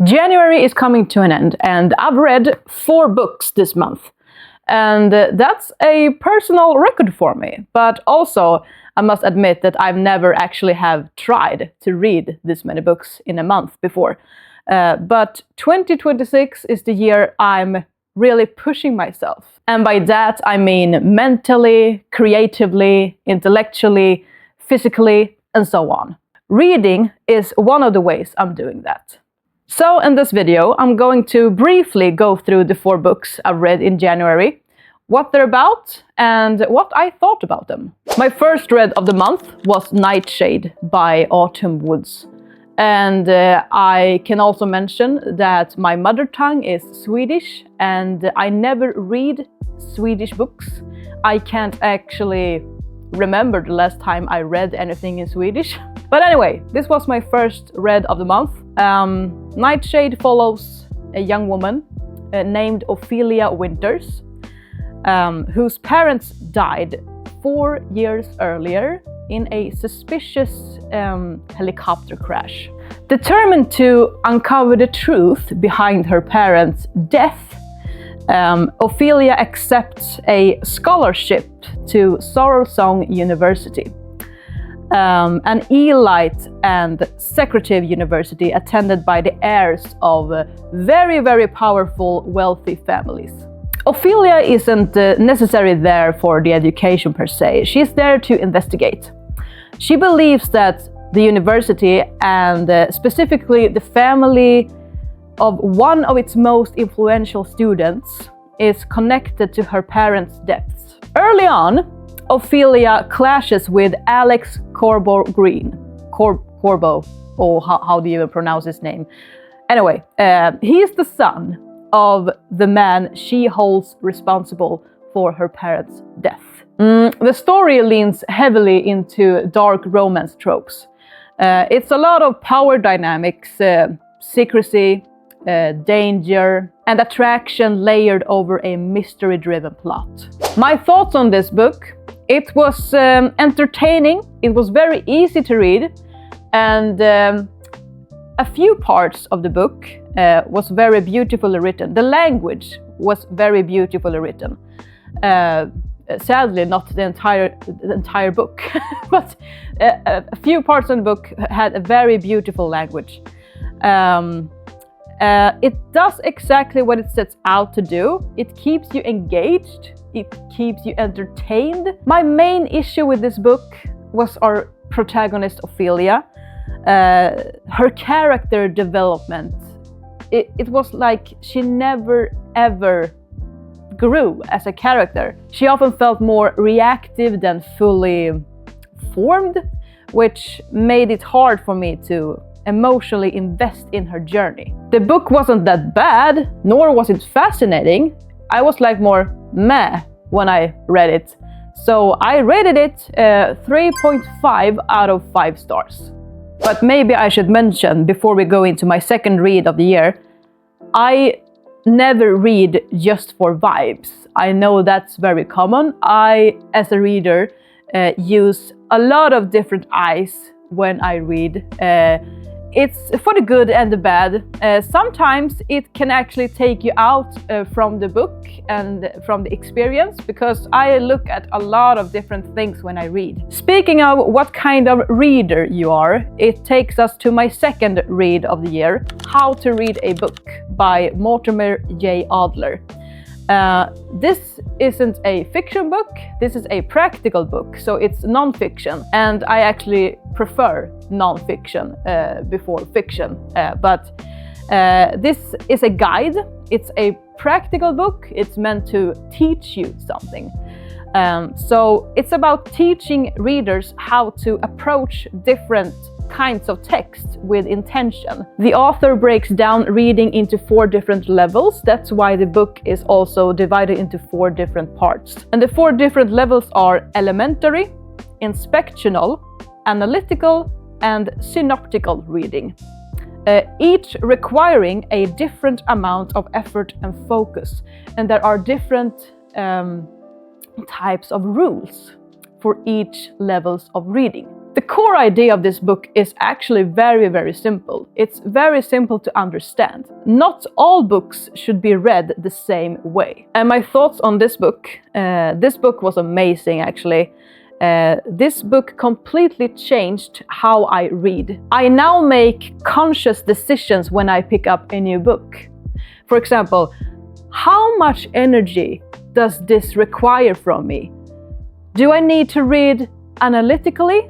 January is coming to an end, and I've read 4 books this month. And that's a personal record for me. But also, I must admit that I've never actually have tried to read this many books in a month before. But 2026 is the year I'm really pushing myself. And by that, I mean mentally, creatively, intellectually, physically, and so on. Reading is one of the ways I'm doing that. So in this video, I'm going to briefly go through the 4 books I've read in January, what they're about, and what I thought about them. My first read of the month was Nightshade by Autumn Woods. And I can also mention that my mother tongue is Swedish, and I never read Swedish books. I can't actually remember the last time I read anything in Swedish. But anyway, this was my first read of the month. Nightshade follows a young woman named Ophelia Winters, whose parents died 4 years earlier in a suspicious helicopter crash. Determined to uncover the truth behind her parents' death, Ophelia accepts a scholarship to Sorrelsong University, an elite and secretive university attended by the heirs of very, very powerful, wealthy families. Ophelia isn't necessarily there for the education per se. She's there to investigate. She believes that the university and specifically the family of one of its most influential students is connected to her parents' deaths. Early on, Ophelia clashes with Alex Corbo Green. Corbo, or how do you even pronounce his name? Anyway, he is the son of the man she holds responsible for her parents' death. The story leans heavily into dark romance tropes. It's a lot of power dynamics, secrecy, danger, and attraction layered over a mystery-driven plot. My thoughts on this book: it was entertaining, it was very easy to read, and a few parts of the book was very beautifully written. The language was very beautifully written. Sadly, not the entire book, but a few parts of the book had a very beautiful language. It does exactly what it sets out to do. It keeps you engaged. It keeps you entertained. My main issue with this book was our protagonist, Ophelia. Her character development. It was like she never ever grew as a character. She often felt more reactive than fully formed, which made it hard for me to emotionally invest in her journey. The book wasn't that bad, nor was it fascinating. I was like more meh when I read it. So I rated it 3.5 out of 5 stars. But maybe I should mention, before we go into my second read of the year, I never read just for vibes. I know that's very common. I, as a reader, use a lot of different eyes when I read. It's for the good and the bad. Sometimes it can actually take you out from the book and from the experience, because I look at a lot of different things when I read. Speaking of what kind of reader you are, it takes us to my second read of the year, How to Read a Book by Mortimer J. Adler. This isn't a fiction book, this is a practical book, so it's non-fiction, and I actually prefer non-fiction before fiction. But this is a guide, it's a practical book, it's meant to teach you something. So it's about teaching readers how to approach different kinds of text with intention. The author breaks down reading into 4 different levels. That's why the book is also divided into 4 different parts. And the 4 different levels are elementary, inspectional, analytical, and synoptical reading. Each requiring a different amount of effort and focus. And there are different types of rules for each levels of reading. The core idea of this book is actually very, very simple. It's very simple to understand. Not all books should be read the same way. And my thoughts on this book was amazing actually. This book completely changed how I read. I now make conscious decisions when I pick up a new book. For example, how much energy does this require from me? Do I need to read analytically?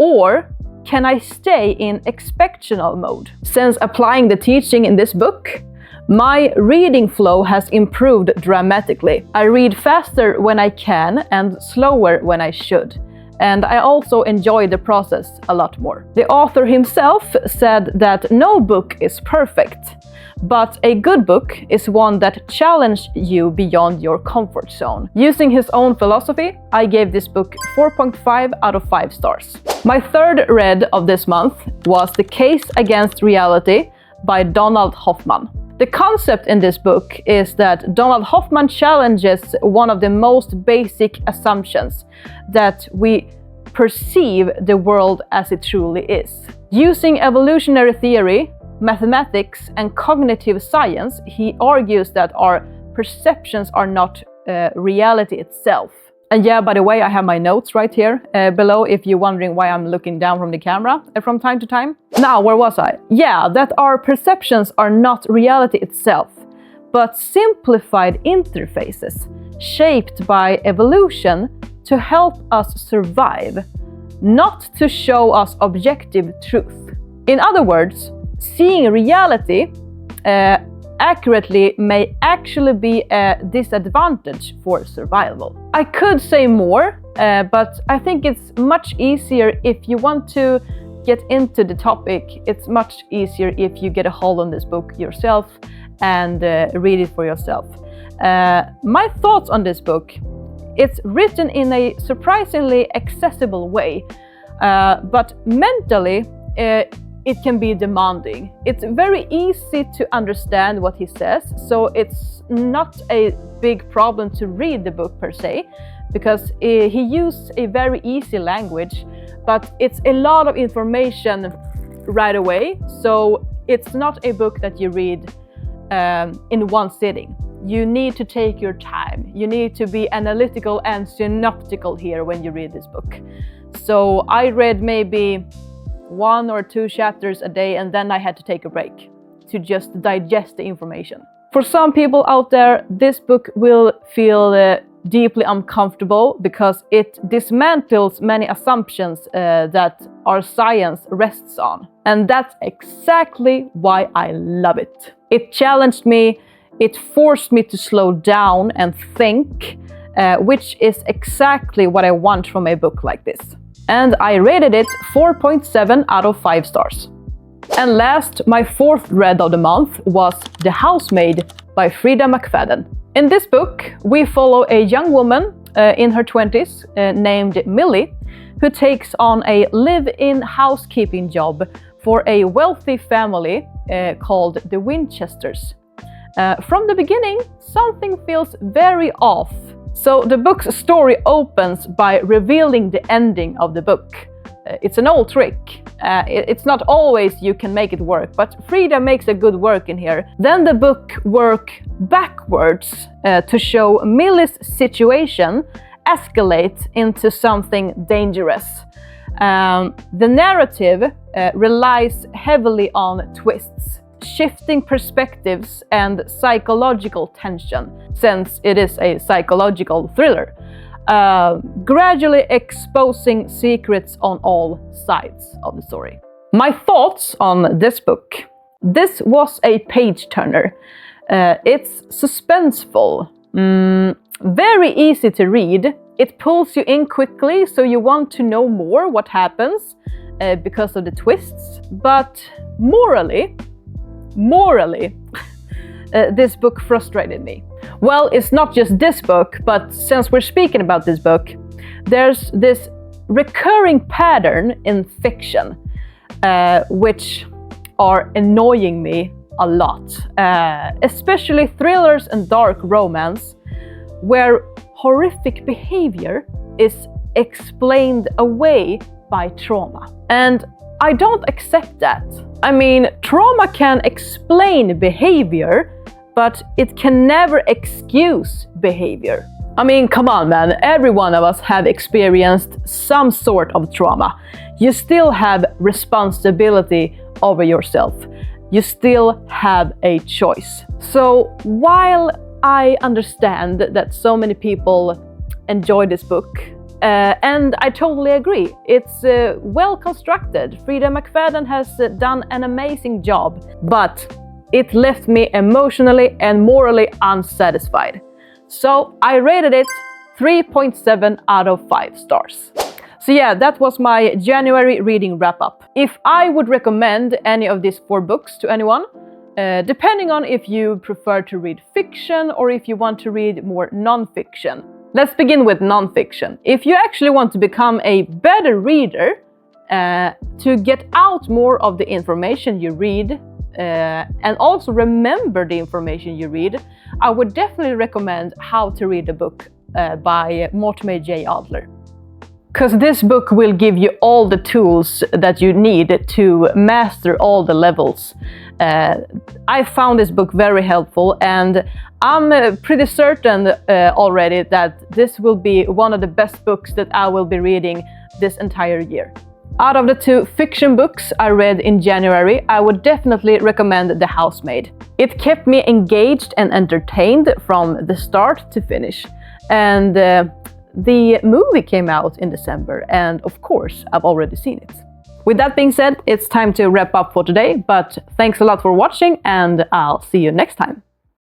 Or can I stay in expectional mode? Since applying the teaching in this book, my reading flow has improved dramatically. I read faster when I can and slower when I should. And I also enjoy the process a lot more. The author himself said that no book is perfect, but a good book is one that challenges you beyond your comfort zone. Using his own philosophy, I gave this book 4.5 out of 5 stars. My third read of this month was The Case Against Reality by Donald Hoffman. The concept in this book is that Donald Hoffman challenges one of the most basic assumptions, that we perceive the world as it truly is. Using evolutionary theory, mathematics, and cognitive science, he argues that our perceptions are not reality itself. And yeah, by the way, I have my notes right here below if you're wondering why I'm looking down from the camera from time to time. Now, where was I? Yeah, that our perceptions are not reality itself, but simplified interfaces shaped by evolution to help us survive, not to show us objective truth. In other words, seeing reality accurately may actually be a disadvantage for survival. I could say more, but I think it's much easier if you want to get into the topic. It's much easier if you get a hold on this book yourself and read it for yourself. My thoughts on this book: it's written in a surprisingly accessible way, but mentally it can be demanding. It's very easy to understand what he says, so it's not a big problem to read the book per se, because he used a very easy language, but it's a lot of information right away, so it's not a book that you read in one sitting. You need to take your time. You need to be analytical and synoptical here when you read this book. So I read maybe 1 or 2 chapters a day, and then I had to take a break to just digest the information. For some people out there, this book will feel deeply uncomfortable because it dismantles many assumptions that our science rests on. And that's exactly why I love it. It challenged me, it forced me to slow down and think, which is exactly what I want from a book like this. And I rated it 4.7 out of 5 stars. And last, my fourth read of the month was The Housemaid by Frida McFadden. In this book, we follow a young woman in her 20s named Millie, who takes on a live-in housekeeping job for a wealthy family called the Winchesters. From the beginning, something feels very off. So the book's story opens by revealing the ending of the book. It's an old trick. It's not always you can make it work, but Frida makes a good work in here. Then the book works backwards to show Millie's situation escalate into something dangerous. The narrative relies heavily on twists, shifting perspectives and psychological tension, since it is a psychological thriller, gradually exposing secrets on all sides of the story. My thoughts on this book: this was a page-turner. It's suspenseful, very easy to read. It pulls you in quickly, so you want to know more what happens because of the twists. But morally, this book frustrated me. Well, it's not just this book, but since we're speaking about this book, there's this recurring pattern in fiction, which are annoying me a lot, especially thrillers and dark romance, where horrific behavior is explained away by trauma. And I don't accept that. I mean, trauma can explain behavior, but it can never excuse behavior. I mean, come on, man. Every one of us have experienced some sort of trauma. You still have responsibility over yourself. You still have a choice. So while I understand that so many people enjoy this book, and I totally agree, it's well constructed. Frida McFadden has done an amazing job, but it left me emotionally and morally unsatisfied. So I rated it 3.7 out of 5 stars. So yeah, that was my January reading wrap-up. If I would recommend any of these 4 books to anyone, depending on if you prefer to read fiction or if you want to read more non-fiction. Let's begin with non-fiction. If you actually want to become a better reader, to get out more of the information you read, and also remember the information you read, I would definitely recommend How to Read a Book by Mortimer J. Adler. Because this book will give you all the tools that you need to master all the levels. I found this book very helpful, and I'm pretty certain already that this will be one of the best books that I will be reading this entire year. Out of the 2 fiction books I read in January, I would definitely recommend The Housemaid. It kept me engaged and entertained from the start to finish. And the movie came out in December, and of course, I've already seen it. With that being said, it's time to wrap up for today, but thanks a lot for watching, and I'll see you next time.